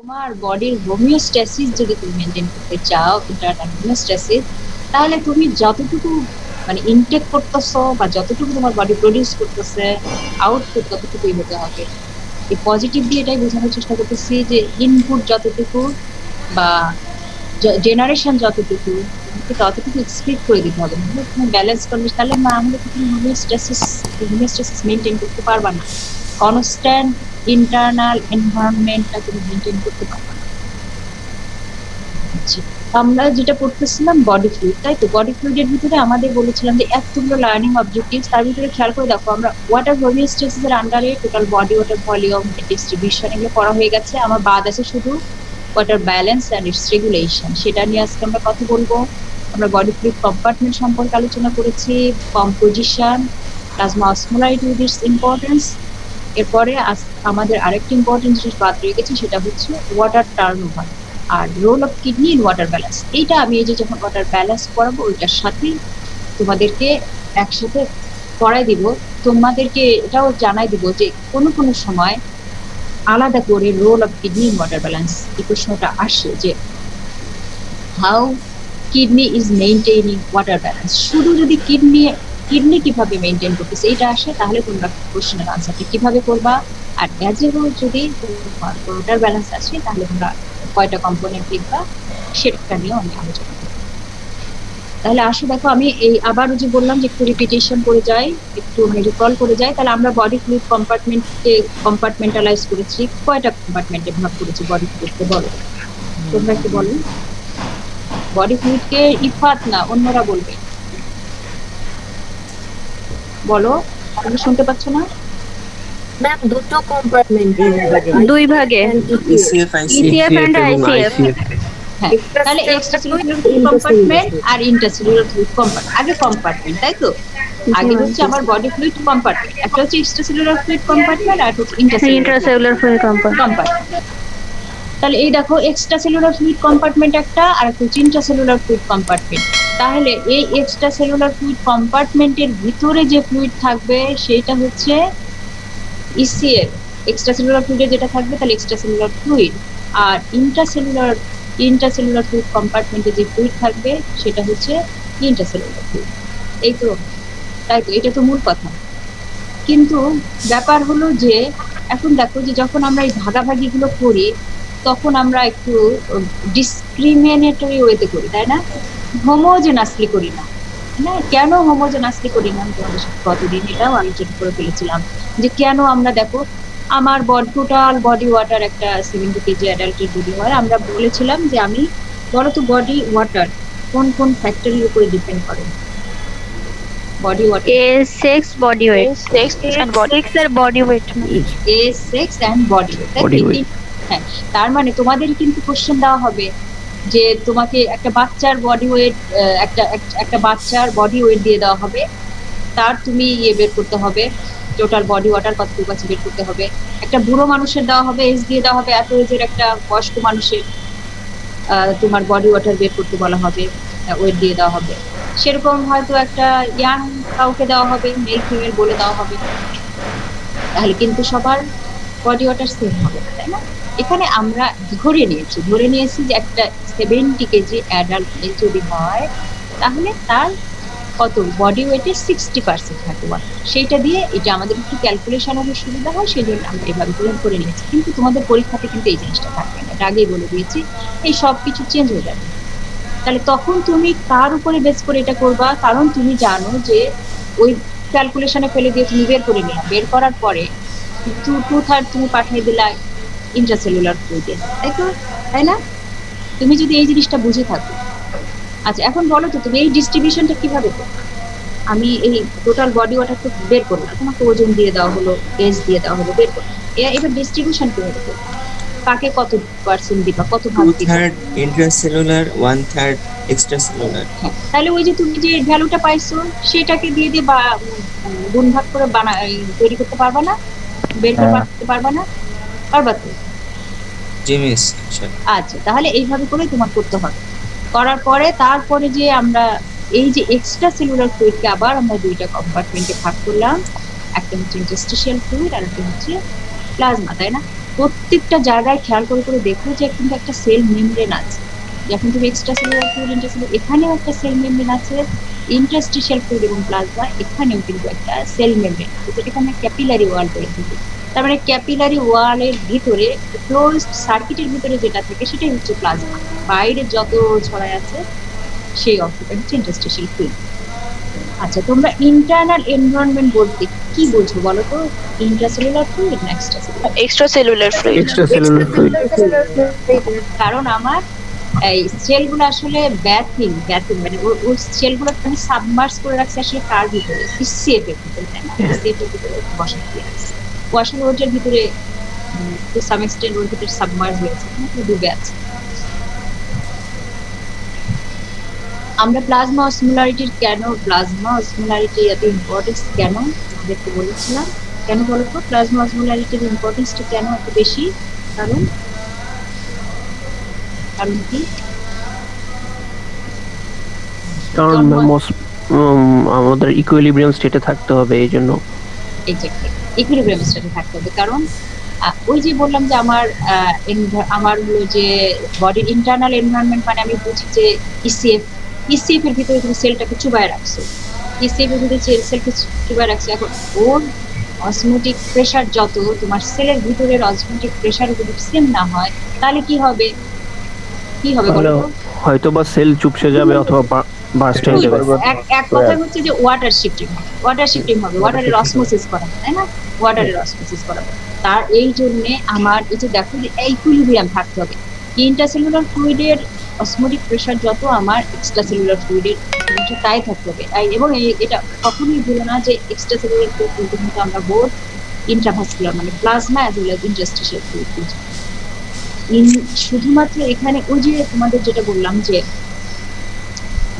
তোমার বডির হোমিওস্ট্যাসিস যদি তুমি মেনটেন করতে চাও, ইন্টারনাল হোমিওস্ট্যাসিস, তাহলে তুমি যতটুকু মানে ইনটেক করতেছো বা যতটুকু তোমার বডি প্রডিউস করতেছে, আউটপুট ততটুকুই হতে হবে। এই পজিটিভ দিয়ে এটাই বোঝানোর চেষ্টা করতেছি যে ইনপুট যতটুকু বা জেনারেশন যতটুকু, তোমাকে ততটুকু এক্সপেক্ট করে দিতে হবে। নাহলে তুমি ব্যালেন্স করবে, তাহলে না হলে তো তুমি হোমিওস্ট্যাসিস হোমিওস্ট্যাসিস মেনটেন করতে পারবা না। কনস্ট্যান্ট ইন্টারনাল এনভায়রনমেন্টটা তুমি মেনটেন করতে পারবা না। জি। আমরা যেটা পড়তেছিলাম বডি ফ্লুইড, তাই তো বডি ফ্লুইডের ভিতরে আমাদের বলেছিলাম যে এতগুলো লার্নিং অবজেক্টিভস, তার ভিতরে খেয়াল করে দেখো আমরা ওয়াটার হোমিওস্ট্যাসিস এর আন্ডারে total body water volume distribution এগুলো পড়া হয়ে গেছে। আমার বাদ আছে শুধু water balance and it's regulation, সেটা নিয়ে আজকে আমরা কথা বলবো। আমরা বডি ফ্লুইড কম্পার্টমেন্ট সম্পর্কে আলোচনা করেছি, composition, plasma osmolarity with its importance. এরপরে আমাদের আরেকটি ইম্পর্টেন্ট জিনিস বাদ রয়ে গেছে, সেটা হচ্ছে ওয়াটার টার্নওভার আর role of kidney in water balance. এইটা আমি এই যে যখন ওয়াটার ব্যালেন্স করাবো ওইটার সাথে তোমাদেরকে একসাথে পড়াই দিব। তোমাদেরকে এটাও জানাই দিব যে কোনো কোনো সময় আলাদা করে role of kidney in water balance এই প্রশ্নটা আসে, যে how kidney is maintaining water balance. শুধু যদি কিডনি কিডনি কিভাবে মেইনটেইন করতেছে এটা আসে, তাহলে তোমরা কোশ্চেনের আনসারটা কিভাবে করবা। আর অ্যাজ এ হোল যদি ওয়াটার ব্যালেন্স আসে তাহলে তোমরা কয়টা কম্পোনেন্ট লিখবা সেটা নিয়েও আমি আলোচনা করব। তাহলে আসো দেখো, আমি এই আবারও যে বললাম যে একটু রিপিটেশন করে যাই, একটু রিকল করে যাই। তাহলে আমরা বডি ফ্লুইড কম্পার্টমেন্টকে কম্পার্টমেন্টালাইজ করেছি, কয়টা কম্পার্টমেন্টে ভাগ করেছি বডি ফ্লুইডকে, বলো তোমরা একটু বলো। বডি ফ্লুইডকে ইফাত না অন্যরা বলবে, বলো। তুমি শুনতে পাচ্ছ না? ম্যাম দুটো কম্পার্টমেন্টে দুই ভাগে, ইসিএফ ইসিএফ এন্ড আইসিএফ। হ্যাঁ, তাহলে এক্সট্রা সেলুলার ফ্লুইড কম্পার্টমেন্ট আর ইন্ট্রাসেলুলার ফ্লুইড কম্পার্টমেন্ট। আগে কম্পার্টমেন্ট, তাই তো? আগে হচ্ছে আমার বডি ফ্লুইড কম্পার্টমেন্ট, একটা হচ্ছে এক্সট্রা সেলুলার ফ্লুইড কম্পার্টমেন্ট আর হচ্ছে ইন্ট্রাসেলুলার ফ্লুইড কম্পার্টমেন্ট। তাহলে এই দেখো, এক্সট্রা সেলুলার ফ্লুইড কম্পার্টমেন্ট একটা আর একটা হচ্ছে ইন্ট্রাসেলুলার ফ্লুইড কম্পার্টমেন্ট। তাহলে এই এক্সট্রা সেলুলার ফ্লুইড কম্পার্টমেন্টের ভিতরে যে ফ্লুইড থাকবে সেটা হচ্ছে ইসিএফ। এক্সট্রা সেলুলার ফ্লুইডে যেটা থাকবে তাহলে এক্সট্রা সেলুলার ফ্লুইড। আর ইন্ট্রাসেলুলার ফ্লুইড কম্পার্টমেন্টে যে ফ্লুইড থাকবে সেটা হচ্ছে ইন্ট্রাসেলুলার ফ্লুইড। এই তো, তাই তো, এটা তো মূল কথা। কিন্তু ব্যাপার হলো যে এখন দেখো যে যখন আমরা এই ভাগাভাগি গুলো করি তখন আমরা একটু ডিসক্রিমিনেটরি ওয়েতে করি, তাই না? হোমোজেনাসলি করি না। না, কেন হোমোজেনাসলি করি না? আমি তোমাদের সাথে কতদিন এটাও আলোচনা করে ফেলেছিলাম যে কেন আমরা দেখো আমার টোটাল বডি ওয়াটার একটা 70 কেজি অ্যাডাল্টের যদি হয়, আমরা বলেছিলাম যে আমি, বলো তো বডি ওয়াটার কোন কোন ফ্যাক্টরির উপরে ডিপেন্ড করে? Body water sex, body weight, sex and body weight, sex and body weight. হ্যাঁ, তার মানে তোমাদের কিন্তু কোশ্চেন দেওয়া হবে যে তোমাকে একটা বাচ্চার বডি ওয়েট, একটা বাচ্চার বডি ওয়েট দিয়ে দেওয়া হবে, তার তুমি বের করতে হবে টোটাল বডি ওয়াটার কতটুকু আছে বের করতে হবে। একটা বুড়ো মানুষের দেওয়া হবে, এজ দিয়ে দেওয়া হবে, এত এজের একটা বয়স্ক মানুষের তোমার বডি ওয়াটার বের করতে বলা হবে, ওয়েট দিয়ে দেওয়া হবে। সেরকম হয়তো একটা ইয়াং কাউকে দেওয়া হবে, মেল ফিমেল বলে দেওয়া হবে, তাহলে কিন্তু সবার বডি ওয়াটার সেম হবে না, তাই না? এখানে আমরা ধরে নিয়েছি যে একটা 70 কেজি অ্যাডাল্ট মেল যদি হয় তাহলে তার কত বডি ওয়েটের 60% থাকে ওয়াটার। সেইটা দিয়ে এটা আমাদের একটু ক্যালকুলেশন হবে, সুবিধা হয়, সেই জন্য আমরা এভাবে করে নিয়েছি। কিন্তু তোমাদের পরীক্ষাতে কিন্তু এই জিনিসটা থাকবে না, এটা আগেই বলে দিয়েছি। এই সব কিছু চেঞ্জ হয়ে যাবে। তাহলে তখন তুমি কার উপরে বেস করে এটা করবা? কারণ তুমি জানো যে ওই ক্যালকুলেশনে ফেলে দিয়ে তুমি বের করে নিলাম, বের করার পরে 2/3 তুমি পাঠিয়ে দিলা ইন্ট্রাসেলুলার ফ্লুইডে, তাই তো? তাই না? তুমি যদি এই জিনিসটা বুঝে থাকো। আচ্ছা, এখন বলো তো তুমি এই ডিস্ট্রিবিউশনটা কিভাবে করবে? আমি এই টোটাল বডি ওয়াটার তো বের করলাম, তোমাকে ওজন দিয়ে দেওয়া হলো, এজ দিয়ে দেওয়া হলো, বের করলাম, এবার ডিস্ট্রিবিউশন কিভাবে করবে? কাকে কত পার্সেন্ট দিবা, কত ভাগ দিবা? 2/3 ইন্ট্রাসেলুলার, 1/3 এক্সট্রাসেলুলার। তাহলে ওই যে তুমি যে ভ্যালুটা পাইছো সেটাকে দিয়ে দিয়ে বা গুণ ভাগ করে তৈরি করতে পারবা না? বের করতে পারবা না? পারবা তো? জি মিস। আচ্ছা, তাহলে এইভাবে করে তোমার করতে হবে। করার পরে তারপরে যে আমরা এই যে এক্সট্রা সেলুলার ফ্লুইডকে আবার আমরা দুইটা কম্পার্টমেন্টে ভাগ করলাম, একটা হচ্ছে ইন্টারস্টিশিয়াল ফ্লুইড আর একটা হচ্ছে প্লাজমা, তাই না? প্রত্যেকটা জায়গায় খেয়াল করে করে দেখো যে কিন্তু একটা সেল মেমব্রেন আছে। যখন তুমি এক্সট্রা সেলুলার ফ্লুইড, ইন্ট্রাসেলুলার, এখানেও একটা সেল মেমব্রেন আছে। ইন্টারস্টিশিয়াল ফ্লুইড এবং প্লাজমা এখানেও কিন্তু একটা সেল মেমব্রেন আছে, যেটাকে আমরা ক্যাপিলারি ওয়াল বলে থাকি। তার মানে ক্যাপিলারি ওয়ালের ভিতরে ক্লোজড সার্কিটের ভিতরে যেটা থাকে সেটাই হচ্ছে প্লাজমা। বাইরে যত ছড়ায় আছে সেই অংশটা হচ্ছে ইন্টারস্টিশিয়াল ফ্লুইড। আচ্ছা, তোমরা ইন্টারনাল এনভায়রনমেন্ট বলতে কি বোঝো বলো তো? ইন্ট্রাসেলুলার ফ্লুইড না extracellular? extracellular fluid. Extracellular fluid. কারণ আমার এই সেলগুলো আসলে ব্যাথিং মানে ওই সেলগুলো আমি সাবমার্জ করে রাখছি আসলে কার ভিতরে? সিএফ এর ভিতরে, তাই না? সিএফ এর ভিতরে বসাতে দিয়ে রাখছি। ও আসলে ওটার ভিতরে টু সাম এক্সটেন্ট ওর ভিতরে সাবমার্জ হয়েছে, ডুবে আছে। আমরা প্লাজমা অসমোলারিটির এত ইম্পর্টেন্স কেন আমাদেরকে বলেছিলাম? কেন বলতো প্লাজমা অসমোলারিটির ইম্পর্টেন্সটা কেন এত বেশি? কারণ কি? কারণ আমাদের ইকুইলিব্রিয়াম স্টেটে থাকতে হবে, এই জন্য। এক্স্যাক্টলি, ইকুইলিব্রিয়াম স্টেটে থাকতে হবে। কারণ ওই যে বললাম যে আমার হলো যে বডির ইন্টারনাল এনভায়রনমেন্ট, মানে আমি বুঝি যে ইসিএফ এর ভিতরে তুমি সেলটাকে চুবায় রাখছো, ইসিএফ এর ভিতরে সেলকে চুবায় রাখছো। এখন ওর অসমোটিক প্রেসার যত, তোমার সেলের ভিতরের অসমোটিক প্রেসার যদি সেম না হয় তাহলে কি হবে বলো তো? হয়তো বা সেল চুপসে যাবে অথবা বার্স্ট হয়ে যাবে। এক কথা হচ্ছে যে ওয়াটার শিফটিং হবে, ওয়াটারের অসমোসিস করা হবে, তাই না? ওয়াটারের অসমোসিস করা হবে। তার এই জন্য আমার এই যে দেখো যে ইকুইলিব্রিয়াম থাকতে হবে। ইন্টারসেলুলার ফ্লুইডের অসমোটিক প্রেসার যত, আমার এক্সট্রাসেলুলার ফ্লুইডের তাই থাকতে হবে। এবং এটা কখনোই ভুলো না যে এক্সট্রাসেলুলার ফ্লুইড বলতে কিন্তু আমরা বোধ ইন্ট্রাভাস্কুলার মানে plasma as well as interstitial fluid বুঝি। শুধুমাত্র এখানে ওই যে তোমাদের যেটা বললাম যে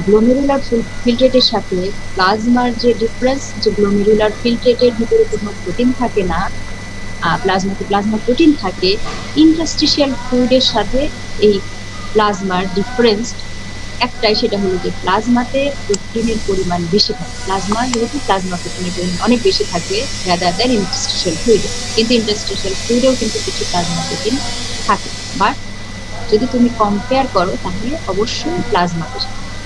গ্লোমেরুলার ফিল্ট্রেটের সাথে প্লাজমার যে ডিফারেন্স, যে গ্লোমেরুলার ফিল্ট্রেটের ভিতরে কোনো প্রোটিন থাকে না, প্লাজমা প্রোটিন থাকে। ইন্টারস্টিশিয়াল ফ্লুইডের সাথে এই প্লাজমার ডিফারেন্স একটাই, সেটা হলো যে প্লাজমাতে প্রোটিনের পরিমাণ বেশি থাকে। প্লাজমা প্রোটিনের পরিমাণ অনেক বেশি থাকে রাদার দ্যান ইন্টারস্টিশিয়াল ফ্লুইডে। কিন্তু ইন্টারস্টিশিয়াল ফ্লুইডেও কিন্তু কিছু প্লাজমা প্রোটিন থাকে, বাট যদি তুমি কম্পেয়ার করো তাহলে অবশ্যই প্লাজমাতে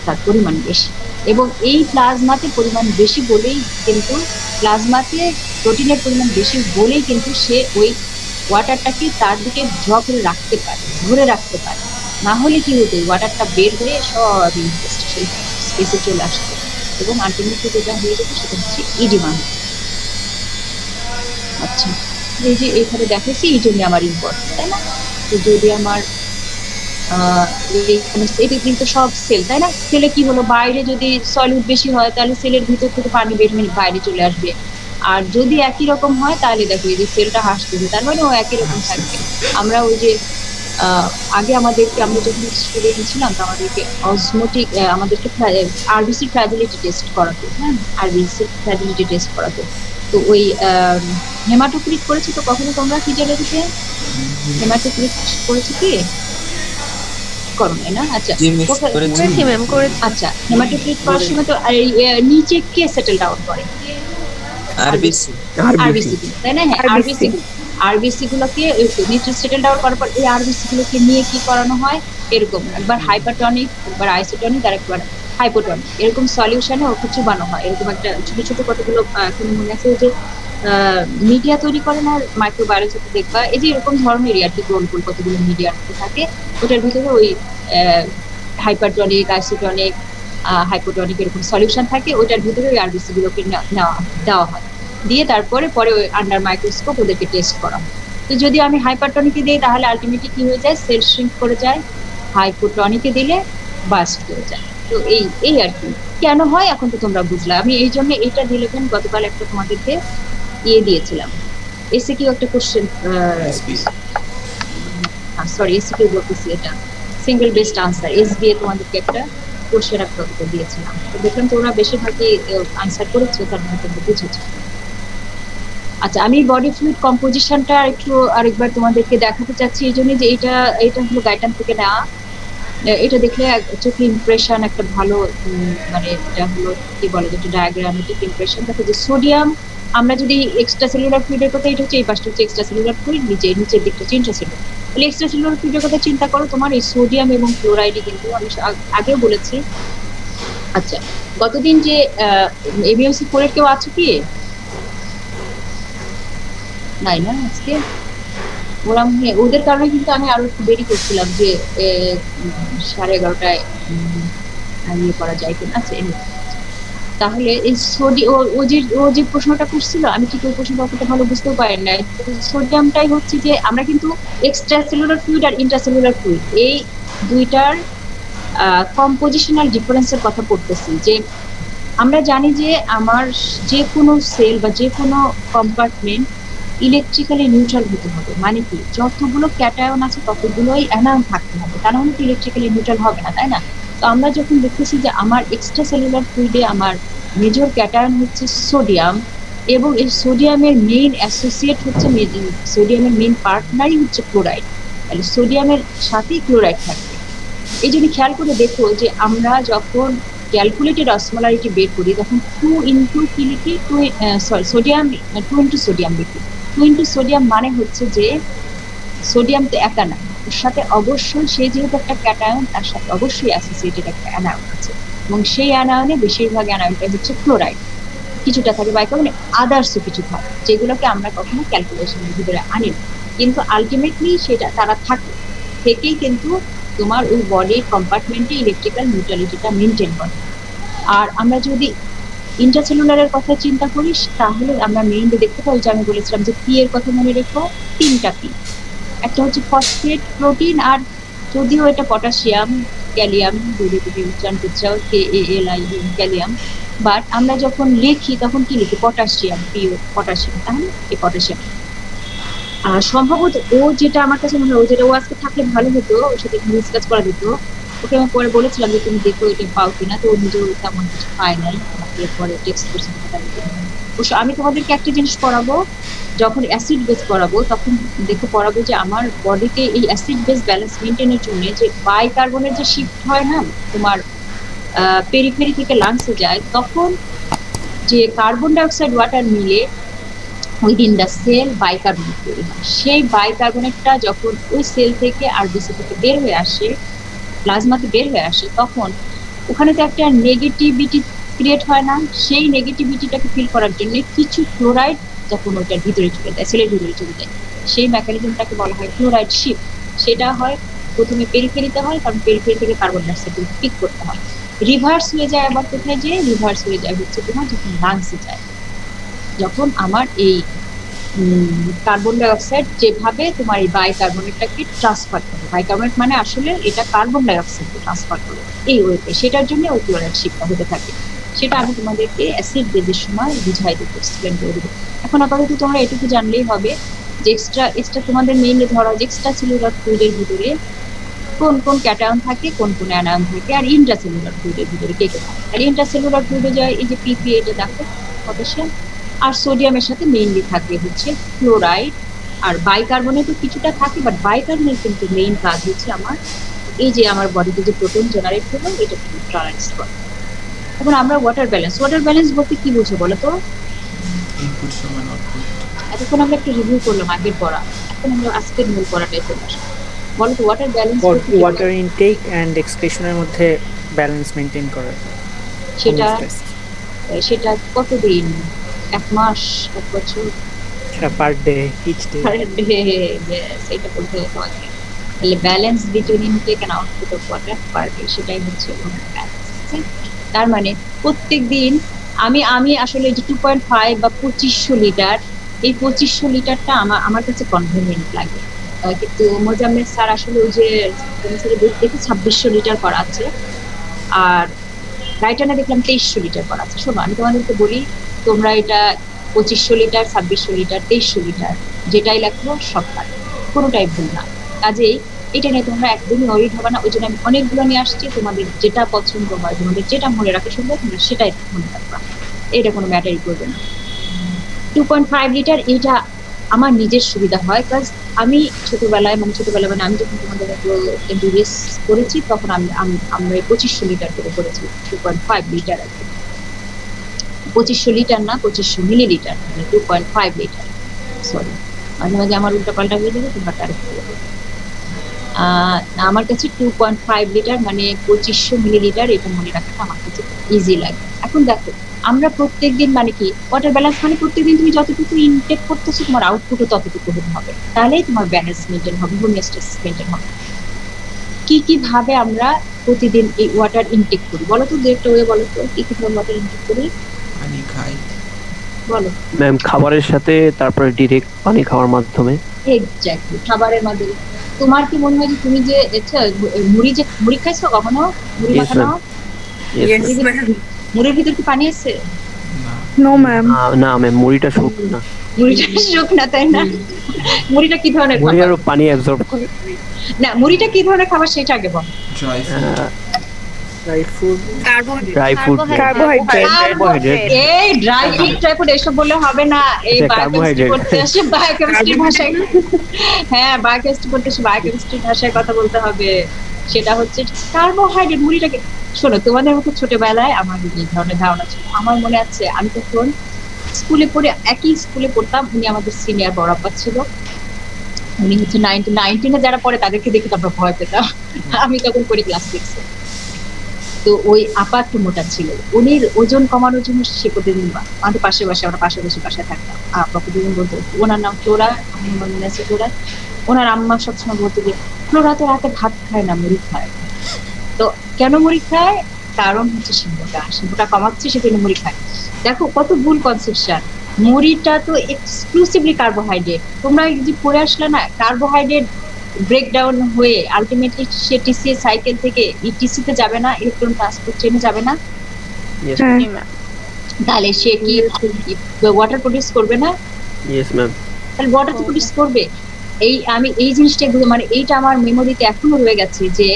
তার পরিমাণ বেশি। এবং এই প্লাজমাতে পরিমাণ বেশি বলেই কিন্তু প্লাজমাতে প্রোটিনের পরিমাণ বেশি বলেই কিন্তু সে ওই ওয়াটারটাকে তার দিকে ধরে রাখতে পারে। না হলে কি হতো, ওয়াটারটা বের হয়ে সব ইন্টারস্টিশিয়াল স্পেসে চলে আসতো এবং আলটিমেটলি যেটা হয়ে যেত সেটা হচ্ছে ইডিমা। আচ্ছা, এই যে এখানে দেখাচ্ছি এই জন্য আমার ইম্পর্টেন্ট, তাই না? তো যদি আমার এটা কিন্তু সব সেল, তাই না? সেলে কি হলো, বাইরে যদি সলিড বেশি হয় তাহলে সেলের ভিতর থেকে পানি বের হয়ে বাইরে চলে আসবে। আর যদি একই রকম হয় তাহলে দেখো এই যে সেলটা হাসতেছে, তার মানে ও একই রকম থাকবে। আমরা ওই যে আগে আমরা যখন স্টুডেন্ট ছিলাম তো আমাদেরকে আরবিসি ফ্র্যাজিলিটি টেস্ট করাতো, হ্যাঁ, আরবিসি ফ্র্যাজিলিটি টেস্ট করাতো। তো ওই হেমাটোক্রিট করেছো তো কখনো তোমরা? ফিজিওলজিতে হেমাটোক্রিট করেছো কি? করো না? আচ্ছা, করেছি ম্যাম, করেছি। আচ্ছা, হেমাটোক্রিট করার সময় তো নিচে কে সেটেল ডাউন করে? আরবিসি, তাই না? হ্যাঁ, আরবিসি গুলোকে নিচে সেটেল ডাউন করার পর এই আরবিসি গুলোকে নিয়ে কি করানো হয়, এরকম একবার হাইপারটনিক, একবার আইসোটনিক, আর একবার হাইপোটনিক, এরকম সলিউশনে ওকে চুবানো হয়। এরকম একটা ছোট ছোট কতগুলো এখন মনে আছে যে মিডিয়া তৈরি করে না মাইক্রোবায়োলজিতে দেখবা, এই যে এরকম ধরনেরই আর কি গোল গোল কতগুলো মিডিয়া থাকে, ওটার ভিতরে ওই হাইপারটনিক, আইসোটনিক, হাইপোটনিক এরকম সলিউশন থাকে, ওটার ভিতরে ওই আরবিসি গুলোকে দেওয়া হয়, দিয়ে তারপরে ওই আন্ডার মাইক্রোস্কোপ ওদেরকে টেস্ট করা হয়। তো যদি আমি হাইপারটনিকে দিই তাহলে আলটিমেটলি কি হয়ে যায়, সেল শ্রিঙ্ক করে যায়। হাইপোটনিকে দিলে বাস্ট হয়ে যায়। তো এই আর কি কেন হয় এখন তো তোমরা বুঝলা। আমি এই জন্য এটা দিলেন গতকাল একটা তোমাদেরকে দিয়েছিলাম, এসে কিউ একটা কোশ্চেন, সরি এসে কিউ বলতেছি, এটা সিঙ্গেল বেস্ট আনসার দিয়ে তোমাদেরকে একটা কোশ্চেন একটা উত্তর দিয়েছিলাম। তো দেখলাম তোমরা বেশিরভাগই আনসার করেছো, তার মানে তোমরা বুঝেছো। আচ্ছা, আমি বডি ফ্লুইড কম্পোজিশনটা একটু আরেকবার তোমাদেরকে দেখাতে চাচ্ছি, এই জন্য যে এটা হলো গাইডলাইন থেকে নেওয়া। এটা দেখলে চোখে ইমপ্রেশন একটা ভালো মানে এটা হলো কি বলে যেটা ডায়াগ্রামেটিক ইমপ্রেশন দেখো যে সোডিয়াম আমরা যদি এক্সট্রা সেলুলার ফ্লুইডের কথা এটা হচ্ছে এই পাশটা হচ্ছে এক্সট্রা সেলুলার ফ্লুইড নিচের দিকটা হচ্ছে ইন্ট্রাসেলুলার তাহলে এক্সট্রা সেলুলার ফ্লুইডের কথা চিন্তা করো তোমার এই সোডিয়াম এবং ক্লোরাইডই কিন্তু আমি আগেও বলেছি আচ্ছা গতদিন যে এবিএমসি 4 এর কেউ আছে কি নাই না আজকে বললাম হ্যাঁ ওদের কারণে কিন্তু আমি আরো একটু দেরি করছিলাম যে 11:30টায় ইয়ে করা যায় কিনা আচ্ছা তাহলে এই ও যে প্রশ্নটা করছিল আমি ঠিক ওই প্রশ্নটা অতটা ভালো বুঝতেও পারি না সোডিয়ামটাই হচ্ছে যে আমরা কিন্তু এক্সট্রা সেলুলার ফ্লুইড আর ইন্ট্রাসেলুলার ফ্লুইড এই দুইটার কম্পোজিশনাল ডিফারেন্সের কথা পড়তেছি যে আমরা জানি যে আমার যে কোনো সেল বা যে কোনো কম্পার্টমেন্ট ইলেকট্রিক্যালি নিউট্রাল হতে হবে মানে কি যতগুলো ক্যাটায়ন আছে ততগুলোই অ্যানায়ন থাকতে হবে তার মানে তো ইলেকট্রিক্যালি নিউট্রাল হবে না তাই না তো আমরা যখন দেখতেছি যে আমার এক্সট্রা সেলুলার ফ্লুইডে আমার মেজর ক্যাটায়ন হচ্ছে সোডিয়াম এবং এই সোডিয়ামের মেইন অ্যাসোসিয়েট হচ্ছে সোডিয়ামের মেইন পার্টনারই হচ্ছে ক্লোরাইড তাহলে সোডিয়ামের সাথেই ক্লোরাইড থাকবে এই জন্য খেয়াল করে দেখো যে আমরা যখন ক্যালকুলেটেড অসমোলারিটি বের করি তখন 2 ইন্টু কি লিখি সোডিয়াম 2 ইন্টু সোডিয়াম লিখি 2 ইন্টু সোডিয়াম মানে হচ্ছে যে সোডিয়াম তো একা না ওর সাথে অবশ্যই সে যেহেতু একটা ক্যাটায়ন তার সাথে অবশ্যই অ্যাসোসিয়েটেড একটা অ্যানায়ন আছে এবং সেই অ্যানায়নে বেশিরভাগ অ্যানায়নটা হচ্ছে ক্লোরাইড কিছুটা থাকে বাইকার্বনেট আদার্সও কিছু থাকে যেগুলোকে আমরা কখনো ক্যালকুলেশনের ভিতরে আনি না কিন্তু আলটিমেটলি সেটা তারা থাকে থেকেই কিন্তু তোমার ওই বডির কম্পার্টমেন্টে ইলেকট্রিক্যাল নিউট্রালিটিটা মেনটেন করে আর আমরা যদি ইন্ট্রাসেলুলারের কথা চিন্তা করি তাহলে আমরা মেইনলি দেখতে পাই যে আমি বলেছিলাম যে পি এর কথা মনে রেখো 3টা পি একটা হচ্ছে ফসফেট প্রোটিন আর যদিও এটা পটাশিয়াম ক্যালিয়াম যদি তুমি উচ্চারণ করতে চাও KALI ক্যালিয়াম বাট আমরা যখন লিখি তখন কি লিখি পটাশিয়াম পিও পটাশিয়াম তাহলে এই পটাশিয়াম সম্ভবত ও যেটা আমার কাছে মনে হয় ও আজকে থাকলে ভালো হতো ওর সাথে ডিসকাস করা যেত ওকে আমি পরে বলেছিলাম যে তুমি দেখো এটা পাও কিনা তো ও নিজেও তেমন কিছু পায় নাই আমাকে পরে টেক্সট করছে অবশ্য আমি তোমাদেরকে একটা জিনিস পড়াবো যখন অ্যাসিড বেস পড়াবো তখন দেখো পড়াবো যে আমার বডিতে এই অ্যাসিড বেস ব্যালেন্স মেনটেনের জন্য যে বাইকার্বনের যে শিফট হয় না তোমার পেরিফেরি থেকে লাংসে যায় তখন যে কার্বন ডাইঅক্সাইড ওয়াটার মিলে উইদিন দ্য সেল বাইকার্বনেট তৈরি হয় সেই বাইকার্বনেটটা যখন ওই সেল থেকে আরবিসি থেকে বের হয়ে আসে প্লাজমাতে বের হয়ে আসে তখন ওখানে তো একটা নেগেটিভিটি ক্রিয়েট হয় না সেই নেগেটিভিটিটাকে ফিল করার জন্য কিছু ক্লোরাইড যখন ওইটার ভিতরে চলে যায় সেলের ভিতরে চলে যায় সেই মেকানিজমটাকে বলা হয় ক্লোরাইড শিফট সেটা হয় প্রথমে পেরিফেরিতে হয় কারণ পেরিফেরি থেকে কার্বন ডাইঅক্সাইড পিক করতে হয় রিভার্স হয়ে যায় আবার কোথায় যে রিভার্স হয়ে যায় হচ্ছে তোমার যখন লাংসে যায় যখন আমার এই কার্বন ডাইঅক্সাইড যেভাবে তোমার এই বাইকার্বনেটটাকে ট্রান্সফার করে বাইকার্বনেট মানে আসলে এটা কার্বন ডাইঅক্সাইডকে ট্রান্সফার করে এই ওয়েতে সেটার জন্য ওই ক্লোরাইড শিফটটা হতে থাকে সেটা আমি তোমাদেরকে অ্যাসিড বেজের সময় বুঝাই দিতে এক্সপ্লেন করে দেবো এখন আপাতত তোমরা এটুকু জানলেই হবে যে এক্সট্রা তোমাদের মেইনলি ধরো যে এক্সট্রা সেলুলার ফ্লুইডের ভিতরে কোন কোন ক্যাটায়ন থাকে কোন কোন অ্যানায়ন থাকে আর ইন্ট্রাসেলুলার ফ্লুইডের ভিতরে কে কে থাকে আর ইন্ট্রাসেলুলার ফ্লুইডে যায় এই যে পিপি এটা দেখো পটাশিয়াম আর সোডিয়ামের সাথে মেইনলি থাকবে হচ্ছে ক্লোরাইড আর বাইকার্বনেটও কিছুটা থাকে বাট বাইকার্বনেট কিন্তু মেইন কাজ হচ্ছে আমার এই যে আমার বডিতে যে প্রোটন জেনারেট হলো এটা কিন্তু ট্রান্স করে এখন আমরা ওয়াটার ব্যালেন্স বলতে কি বুঝো বলো তো ইনপুট সমান আউটপুট এতক্ষণ আমরা একটু রিভিউ করলাম আগের পড়া এখন আমরা আজকের মূল পড়াটাই চলে আসবো বলো তো water balance water intake and এক্সক্রিশনের মধ্যে ব্যালেন্স মেইনটেইন করা সেটা কতদিন এক মাস এক বছর সেটা পার ডে ইচ ডে এটা বলতে হবে তোমাকে তাহলে balance between intake and output of water per day সেটাই হচ্ছে তার মানে প্রত্যেক দিন আমি আসলে যে 2.5 বা 2500 লিটার এই 2500 লিটারটা আমার কাছে কনভেনিয়েন্ট লাগে কিন্তু মোজাম্মেল স্যার আসলে ওই যে দেখে 2600 লিটার করা আছে আর রাইটানে দেখলাম 2300 লিটার করা আছে শোনো আমি তোমাদেরকে বলি তোমরা এটা 2500 লিটার 2600 লিটার 2300 লিটার যেটাই লেখো সব পারে কোনোটাই ভুল না কাজেই এটা নিয়ে তোমরা একদমই ওয়ারিড হবে না ওই জন্য আমি অনেকগুলো নিয়ে আসছি তোমাদের যেটা পছন্দ হয় তোমাদের যেটা মনে রাখা সম্ভব তোমরা সেটাই মনে রাখবা এটা কোনো ম্যাটারই করবে না 2.5 লিটার এটা আমার নিজের সুবিধা হয়, কাজ আমি ছোটবেলায় মানে আমি যখন তোমাদের এমবিবিএস করেছি তখন আমরা 2500 লিটার করে করেছি, 2.5 লিটার আর কি। 2500 লিটার না, 2500 মিলিলিটার, 2.5 লিটার, সরি মাঝে মাঝে আমার উল্টা পাল্টা হয়ে যাবে, তোমরা কারেক্ট করে দেবে। আমার কাছে 2.5 লিটার মানে 2500 মিলিলিটার, এটা মনে রাখাটা আমার কাছে ইজি লাগে। এখন দেখো আমরা প্রত্যেকদিন মানে কি ওয়াটার ব্যালেন্স মানে প্রত্যেকদিন তুমি যতটুকু ইনটেক করতেছো তোমার আউটপুটও ততটুকু হতে হবে, তাহলেই তোমার ব্যালেন্স মেনটেন হবে, হোমিওস্ট্যাসিস মেনটেন হবে। কি কি ভাবে আমরা প্রতিদিন এই ওয়াটার ইনটেক করি বলো তো, দু একটা ওয়ে বলো তো কি কি ভাবে ওয়াটার ইনটেক করি পানি খাই। বলো। ম্যাম খাবারের সাথে, তারপরে ডিরেক্ট পানি খাওয়ার মাধ্যমে। এক্স্যাক্টলি, খাবারের মাধ্যমে। তোমার কি মনে হয় যে তুমি যে মুড়ি খাইছো কখনো? মুড়ি Yes, মাখানো, ma'am. Yes, ma'am. মুড়ির ভিতর কি পানি আছে? না, No, ma'am. না ম্যাম, মুড়িটা শুকনো না। মুড়িটা শুকনা, তাই না? মুড়িটা কি ধরনের মুড়ি খাবার? আরো পানি অ্যাবজর্ব করে। না, মুড়িটা কি ধরনের খাবার সেটা আগে বল। Dry fruit. Dry fruit, dry fruit, Carbohydrate. এই ড্রাই ফ্রুট ট্রাইফুড এসব বললে হবে না, এই এটা বায়োকেমিস্ট্রি carbohydrate. করতে আসে, বায়োকেমিস্ট্রি ভাষায়, হ্যাঁ বায়োকেমিস্ট্রি করতে আসে, বায়োকেমিস্ট্রি ভাষায় কথা বলতে হবে। সেটা হচ্ছে কার্বোহাইড্রেট। মুড়িটাকে শোনো, তোমাদের মতো ছোটবেলায় আমার এই ধরনের ধারণা ছিল। আমার মনে আছে আমি তখন স্কুলে পড়ে, একই স্কুলে পড়তাম, উনি আমাদের সিনিয়র বড় আপা ছিল, উনি হচ্ছে 19 যারা পড়ে তাদেরকে দেখে তো আমরা ভয় পেতাম। আমি তখন পড়ি ক্লাস 6-এ। তো ওই আপা একটু মোটা ছিল, উনির ওজন কমানোর জন্য সে প্রতিদিন আমাদের আমরা পাশাপাশি বাসায় থাকতাম, আপা প্রতিদিন বলতো, ওনার নাম ফ্লোরা, আমি মনে আছে ফ্লোরা, ওনার আম্মা সবসময় বলতো যে ফ্লোরা তো রাতে ভাত খায় না, মুড়ি খায়। তো কেন মুড়ি খায়? কারণ হচ্ছে শিল্পটা কমাচ্ছে, সেজন্য মুড়ি খায়। দেখো কত ভুল কনসেপশন। মুড়িটা তো এক্সক্লুসিভলি কার্বোহাইড্রেট, তোমরা যে পড়ে আসলে না, কার্বোহাইড্রেট ব্রেকডাউন হয়ে আলটিমেটলি সে টিসি সাইকেল থেকে ইটিসি তে যাবে না, ইলেকট্রন ট্রান্সপোর্ট চেনে যাবে না, ইয়েস তাহলে সে কি ওয়াটার প্রডিউস করবে না? Yes ma'am. তাহলে ওয়াটার তো প্রডিউস করবে। আমি এই জিনিসটা মানে এইটা আমার মেমোরিতে এখনো রয়ে গেছে, যে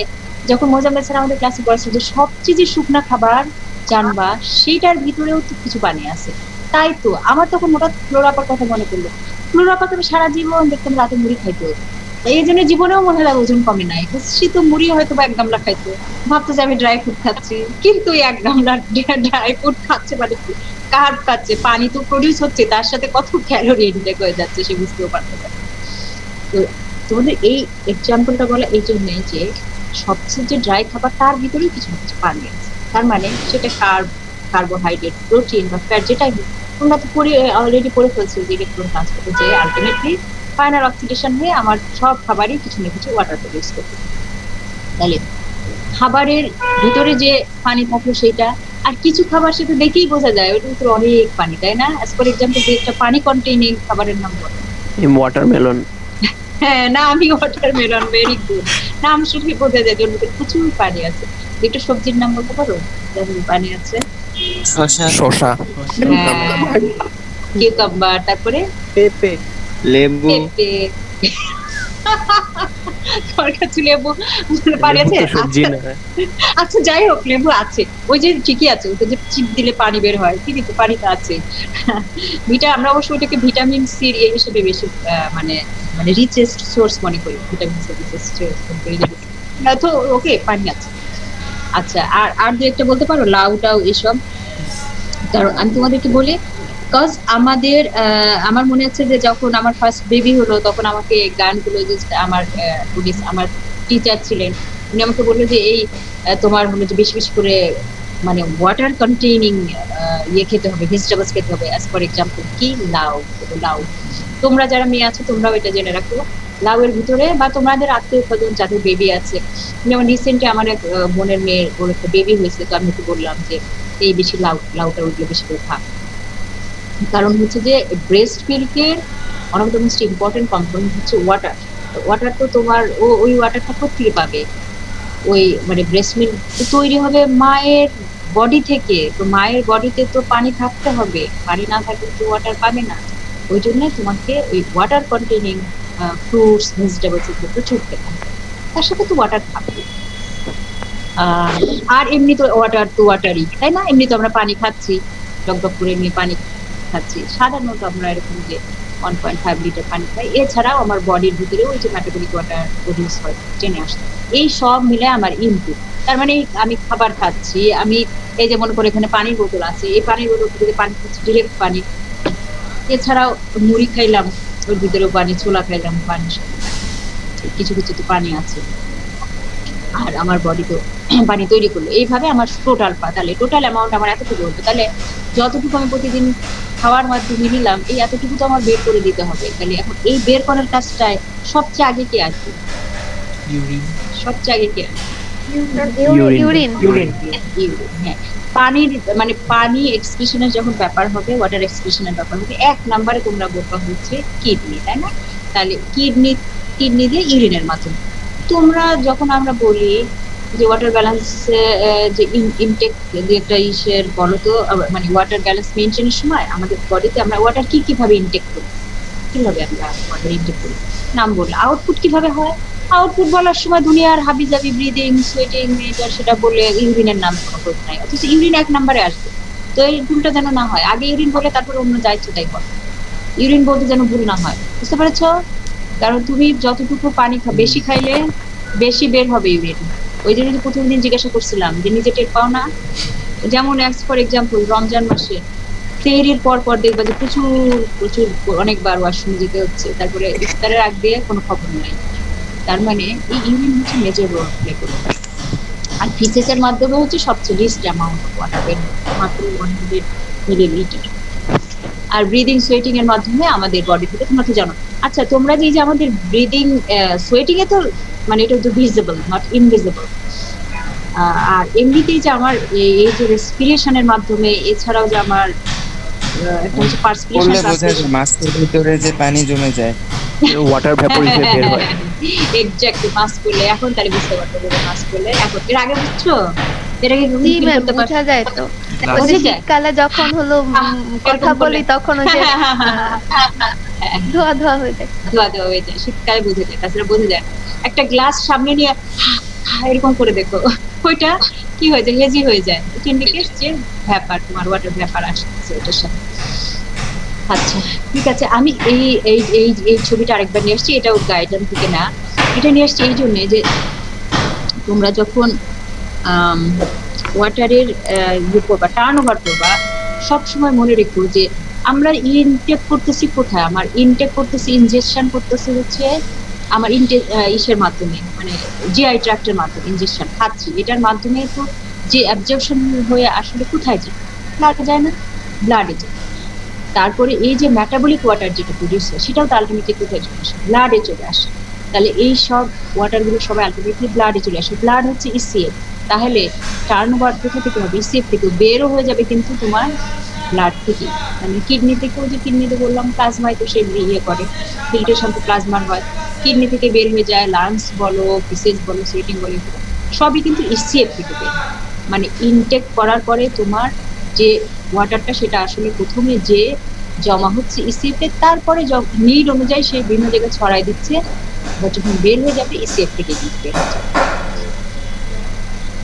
যখন মোজাম্মেল স্যার আমাদের ক্লাসে পড়াচ্ছিল যে সবচেয়ে যে শুকনা খাবার জানবা সেটার ভিতরেও তো কিছু পানি আছে। তাই তো আমার তখন হঠাৎ ফ্লোরাপার কথা মনে পড়লো। ফ্লোরাপাকে আমি সারা জীবন দেখতাম রাতে মুড়ি খাইতো, এই জন্য জীবনেও মহিলা ওজন কমে নাই, সে তো মুড়ি হয়তো বা 1 গামলা খাইতো, ভাবতো যে আমি ড্রাই ফ্রুট খাচ্ছি, কিন্তু 1 গামলা ড্রাই ফ্রুট খাচ্ছে মানে কার্ব খাচ্ছে, পানি তো প্রডিউস হচ্ছে, তার সাথে কত ক্যালোরি ইনটেক হয়ে যাচ্ছে সে বুঝতেও পারতো না। তো তোমাদের এই এক্সাম্পলটা বলা এই জন্যই যে সবচেয়ে যে ড্রাই খাবার তার ভিতরেই কিছু না কিছু পানি আছে, তার মানে সেটা কার্বোহাইড্রেট, প্রোটিন বা ফ্যাট যেটাই হোক, তোমরা তো অলরেডি পড়ে ফেলছো যে ইলেকট্রন ট্রান্সপোর্টে যে আলটিমেটলি ফাইনাল অক্সিডেশন হয়ে আমার সব খাবারই কিছু না কিছু ওয়াটার প্রডিউস করতে। তাহলে খাবারের ভিতরে যে পানি থাকলো সেটা, আর কিছু খাবার সেটা দেখেই বোঝা যায় ওটার ভিতরে অনেক পানি, তাই না? অ্যাজ ফর এক্সাম্পল যে একটা পানি কন্টেইনিং খাবারের নাম বলো। ওয়াটারমেলন। হ্যাঁ না, আমি ওয়াটারমেলন, ভেরি গুড, নাম শুনে বোঝা যায় ওর ভিতরে প্রচুর পানি আছে। একটা সবজির নাম বলতে পারো যার ভিতরে পানি আছে? শসা, কিউকাম্বার, তারপরে পেঁপে, লেবু, পেঁপে। তোর কাছে লেবু পানি আছে? লেবু তো সবজি না। আচ্ছা যাই হোক, লেবু আছে, ওই যে ঠিকই আছে, ওটা যে চিপ দিলে পানি বের হয়, ঠিকই তো, পানিটা আছে। আমরা অবশ্য ওটাকে ভিটামিন সি এর হিসেবে বেশি মানে রিচেস্ট সোর্স মনে করি, ভিটামিন সি রিচেস্ট সোর্স মনে করি। তো ওকে, পানি আছে। আচ্ছা, আর দু একটা বলতে পারো, লাউটাও এসব? কারণ আমি তোমাদেরকে বলি, বিকজ আমার মনে আছে যে যখন আমার ফার্স্ট বেবি হলো তখন আমাকে গাইনোকোলজিস্ট আমার টিচার ছিলেন, উনি আমাকে বললো যে এই তোমার হলো যে বেশি বেশি করে মানে ওয়াটার কন্টেইনিং ইয়ে খেতে হবে, ভেজিটেবলস খেতে হবে। অ্যাজ ফর এক্সাম্পল কি, লাউ। তোমরা যারা মেয়ে আছো তোমরাও এটা জেনে রাখো, লাউয়ের ভিতরে বা তোমাদের আত্মীয় স্বজন যাদের বেবি আছে, যেমন রিসেন্টলি আমার এক বোনের মেয়ের ওর একটা বেবি হয়েছে, তো আমি ওকে বললাম যে এই বেশি লাউটা ওইগুলো বেশি করে খা। কারণ হচ্ছে যে ব্রেস্ট মিল্কের one of the most important component হচ্ছে ওয়াটার। ওয়াটার তো তোমার ওই ওয়াটারটা কোথেকে পাবে? ওই মানে ব্রেস্ট মিল্ক তৈরি হবে মায়ের বডি থেকে, তো মায়ের বডিতে তো পানি থাকতে হবে, পানি না থাকলে তো ওয়াটার পাবে না। ওই জন্য তোমাকে ওই ওয়াটার কন্টেইনিং ফ্রুটস, ভেজিটেবলস এগুলো প্রচুর খেতে হবে, তার সাথে তো ওয়াটার থাকবে। আর এমনি তো ওয়াটার তো ওয়াটারই, তাই না? এমনি তো আমরা পানি খাচ্ছি, টক টক করে এমনি পানি খাচ্ছি, সাধারণত আমরা এরকম যে 1.5 লিটার পানি খাই। এছাড়াও আমার বডির ভিতরেও ওই যে মেটাবলিক ওয়াটার প্রডিউস হয়, জেনে আসছে। এই সব মিলে আমার ইনপুট। তার মানে আমি খাবার খাচ্ছি, আমি এই যে মনে করে এখানে পানির বোতল আছে, এই পানির বোতল থেকে পানি খাচ্ছি, ডিরেক্ট পানি। এছাড়াও মুড়ি খাইলাম, ওর ভিতরেও পানি, ছোলা খাইলাম, পানি, কিছু কিছু তো পানি আছে। আর আমার বডি তো পানি তৈরি করলো। এইভাবে আমার টোটাল তাহলে টোটাল অ্যামাউন্ট আমার এতটুকু হতো। তাহলে যতটুকু আমি প্রতিদিন খাওয়ার মাধ্যমে নিলাম, এই এতটুকু তো আমার বের করে দিতে হবে। তাহলে এখন এই বের করার কাজটায় সবচেয়ে আগে কে আসবে? ইউরিন। সবচেয়ে আগে কে আসবে? ইউরিন। হ্যাঁ, পানির মানে পানি এক্সক্রিশনের যখন ব্যাপার হবে, ওয়াটার এক্সক্রিশনের ব্যাপার হবে, 1 নম্বরে তোমরা বলবা হচ্ছে কিডনি, তাই না? তাহলে কিডনি দিয়ে ইউরিনের মাধ্যমে। তোমরা যখন আমরা বলি যে ওয়াটার ব্যালেন্স, যে ইনটেক যে একটা ইসের বলো তো, মানে ওয়াটার ব্যালেন্স মেনটেনের সময় আমাদের বডিতে আমরা ওয়াটার কিভাবে ইনটেক করি, কিভাবে আমরা ওয়াটার ইনটেক করি, নাম বললে আউটপুট কিভাবে হয়। আউটপুট বলার সময় দুনিয়ার হাবিজাবি ব্রিদিং, সোয়েটিং, এটা সেটা বলে ইউরিনের নাম কোনো খোঁজ নাই, অথচ ইউরিন 1 নম্বরে আসবে। তো এই ভুলটা যেন না হয়, আগে ইউরিন বলে তারপরে অন্য যা ইচ্ছে তাই বলো, ইউরিন বলতে যেন ভুল না হয়, বুঝতে পেরেছো? কারণ তুমি যতটুকু পানি বেশি খাইলে বেশি বের হবে ইউরিন। ওই জন্য প্রথম দিন জিজ্ঞাসা করছিলাম যে নিজে টের পাও না? যেমন ফর এক্সাম্পল রমজান মাসে সেহরির পর দেখবা যে প্রচুর প্রচুর অনেকবার ওয়াশরুমে যেতে হচ্ছে, তারপরে ইফতারের আগ দিয়ে কোনো খবর নাই। তার মানে এই ইউরিন হচ্ছে মেজর রোল প্লে করে। আর ফিসেসের মাধ্যমে হচ্ছে সবচেয়ে লিস্ট অ্যামাউন্ট অফ ওয়াটার বের হয়, মাত্র 100 মিলিলিটার। আর ব্রিদিং, সোয়েটিং এর মাধ্যমে আমাদের বডি থেকে, তোমরা তো জানো। আচ্ছা, তোমরা যে আমাদের ব্রিদিং, সোয়েটিং এ তো মানে এটা তো ভিজিবল, নট ইনভিজিবল। আর এমনিতেই যে আমার এই যে রেসপিরেশনের মাধ্যমে, এছাড়াও যে আমার একটা হচ্ছে পার্সপিরেশন, মাস্কের ভিতরে যে পানি জমে যায়, ওয়াটার ভ্যাপর হিসেবে বের হয়। এক্স্যাক্টলি, মাস্ক করলে এখন তাহলে বুঝতে পারতো যে মাস্ক করলে এখন। এর আগে বুঝছো? এর আগে জি ম্যাম, বোঝা যায় তো। ওই যে শীতকালে যখন হলো কথা বলি তখন ওই যে ধোয়া ধোয়া হয়ে যায়, শীতকালে বোঝা যায়, তাছাড়া বোঝা যায়। একটা গ্লাস সামনে নিয়ে এরকম করে দেখো, ওইটা কি হয়ে যায়? হেজি হয়ে যায়। এটা ইন্ডিকেটস যে ভ্যাপার, তোমার ওয়াটার ভ্যাপার আসছে ওটার সাথে। আচ্ছা, ঠিক আছে, আমি এই এই এই এই ছবিটা আরেকবার নিয়ে আসছি, এটাও গাইডলাইন থেকে না। এটা নিয়ে আসছি এই জন্য যে তোমরা যখন ওয়াটারের বা টার্ন ওভার করবা, সবসময় মনে রেখো যে আমরা ইনটেক করতেছি কোথায়? আমার ইনটেক করতেছি, ইনজেকশন করতেছি হচ্ছে আমার ইসের মাধ্যমে, মানে জিআই ট্র্যাক্টের মাধ্যমে ইনজেকশন খাচ্ছি। এটার মাধ্যমে তো যে অ্যাবজর্পশন হয়ে আসলে কোথায় যায়? ব্লাডে যায় না? ব্লাডে যায়। তারপরে এই যে মেটাবলিক ওয়াটার যেটা প্রডিউস হয়, সেটাও তো আলটিমেটলি কোথায় চলে আসে? ব্লাডে চলে আসে। তাহলে এই সব ওয়াটারগুলো সবাই আলটিমেটলি ব্লাডে চলে আসে। ব্লাড হচ্ছে ইসিএফ। তাহলে টার্ন ওভার কোথা থেকে হবে? ইসিএফ থেকে বেরও হয়ে যাবে, কিন্তু তোমার ব্লাড থেকে, মানে কিডনি থেকেও, যে কিডনিতে বললাম প্লাজমায় তো সে ইয়ে করে, ফিল্ট্রেশন তো প্লাজমার হয়, কিডনি থেকে বের হয়ে যায়, লাংস বলো, ফিসেস বলো, সোয়েটিং বলো, সবই কিন্তু ইসিএফ থেকে বের। মানে ইনটেক করার পরে তোমার যে ওয়াটারটা, সেটা আসলে প্রথমে যে জমা হচ্ছে ইসিএফ এ, তারপরে নিড অনুযায়ী সে বিভিন্ন জায়গায় ছড়াই দিচ্ছে, যখন বের হয়ে যাবে ইসিএফ থেকে কিন্তু বের হয়ে যাবে।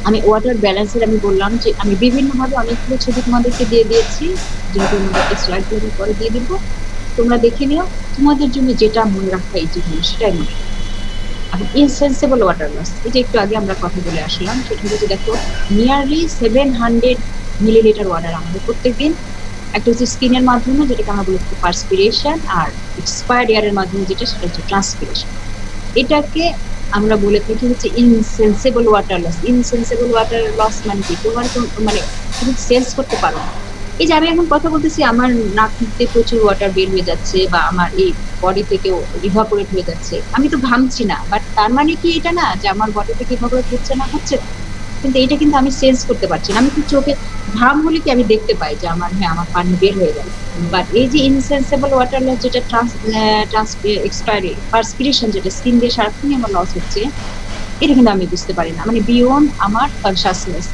আমি ওয়াটার ব্যালেন্সের আমি বললাম যে আমি বিভিন্নভাবে অনেকগুলো ছবি তোমাদেরকে দিয়ে দিয়েছি, যেহেতু আমাদেরকে স্লাইডগুলো পরে দিয়ে দিব, তোমরা দেখে নিও। তোমাদের জন্য যেটা মনে রাখা এই জীবনে, সেটাই মনে রাখো। এখন ইনসেন্সিবল ওয়াটার লস, এটা একটু আগে আমরা কথা বলে আসলাম। সেটা হচ্ছে দেখো, নিয়ারলি 700 মিলিলিটার ওয়াটার আমাদের প্রত্যেকদিন, একটা হচ্ছে স্কিনের মাধ্যমে, যেটাকে আমরা বলি পার্সপিরেশন, আর এক্সপায়ার্ড এয়ারের মাধ্যমে যেটা, সেটা হচ্ছে ট্রান্সপিরেশন। এটাকে আমরা বলে থাকি হচ্ছে insensible water loss. Insensible water loss মানে কি? তোমার মানে তুমি সেন্স করতে পারো না। এই যে আমি এখন কথা বলতেছি, আমার নাক থেকে প্রচুর ওয়াটার বের হয়ে যাচ্ছে, বা আমার এই বডি থেকেও ইভাপোরেট হয়ে যাচ্ছে, আমি তো ঘামছি না, বাট তার মানে কি এটা না যে আমার বডি থেকে ইভাপোরেট হচ্ছে না? হচ্ছে, কিন্তু এটা কিন্তু আমি সেন্স করতে পারছি না। আমি কি চোখে ঘাম হলে কি আমি দেখতে পাই যে আমার, হ্যাঁ আমার পানি বের হয়ে গেল। বাট এই যে ইনসেন্সিবল ওয়াটার লস, যেটা এক্সপায়ারি পার্সপিরেশন, যেটা স্কিন দিয়ে সারাক্ষণই আমার লস হচ্ছে, এটা কিন্তু আমি বুঝতে পারি না। মানে বিয়ন্ড আমার কনসাসনেস,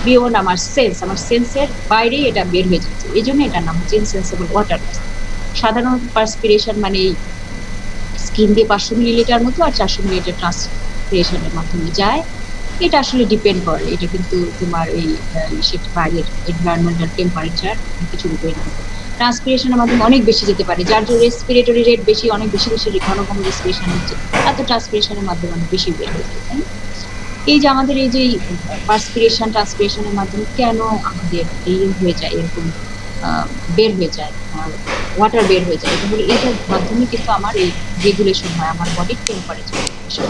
বিয়ন্ড আমার সেন্স, আমার সেন্সের বাইরেই এটা বের হয়ে যাচ্ছে। এই জন্য এটার নাম হচ্ছে ইনসেন্সিবল ওয়াটার লস। সাধারণত পার্সপিরেশন মানে স্কিন দিয়ে 500 মিলিলিটার মতো, আর 400 মিলিলিটার ট্রান্সপিরেশনের মাধ্যমে যায়। এটা আসলে ডিপেন্ড করে, এটা কিন্তু তোমার এই বাইরের এনভায়রনমেন্টাল টেম্পারেচার কিছুর উপরে। ট্রান্সপিরেশনের মাধ্যমে অনেক বেশি যেতে পারে, যার জন্য রেসপিরেটরি রেট বেশি, অনেক বেশি বেশি ঘন ঘন রেসপিরেশন হচ্ছে, এত ট্রান্সপিরেশনের মাধ্যমে অনেক বেশি বের হয়ে যায়, তাই না? এই যে আমাদের এই যে পার্সপিরেশন ট্রান্সপিরেশনের মাধ্যমে কেন আমাদের এই হয়ে যায় এরকম বের হয়ে যায়, ওয়াটার বের হয়ে যায়, এটা হলো এটার মাধ্যমে কিন্তু আমার এই রেগুলেশন হয়, আমার বডির টেম্পারেচার রেগুলেশন,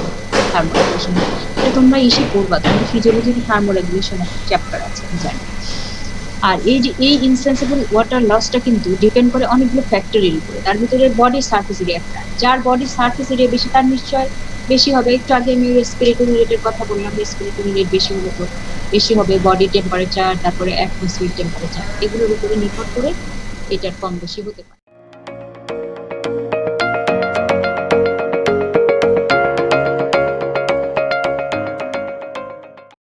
থার্মোরেগুলেশন। এটা তোমরা ইসে পড়বা, তোমাদের ফিজিওলজির থার্মোরেগুলেশন একটা চ্যাপ্টার আছে, আমি জানি। আর এই যে এই ইনসেন্সিবল ওয়াটার লসটা কিন্তু ডিপেন্ড করে অনেকগুলো ফ্যাক্টরের উপরে, তার ভিতরে বডির সার্ফেস এরিয়া একটা, যার বডির সার্ফেস এরিয়া বেশি তার নিশ্চয় বেশি হবে। একটু আগে আমি রেসপিরেটরি রেটের কথা বললাম, রেসপিরেটরি রেট বেশি হলে তো বেশি হবে, বডি টেম্পারেচার, তারপরে অ্যাটমসফিয়ার টেম্পারেচার, এগুলোর উপরে নির্ভর করে এটার কম বেশি হতে পারে।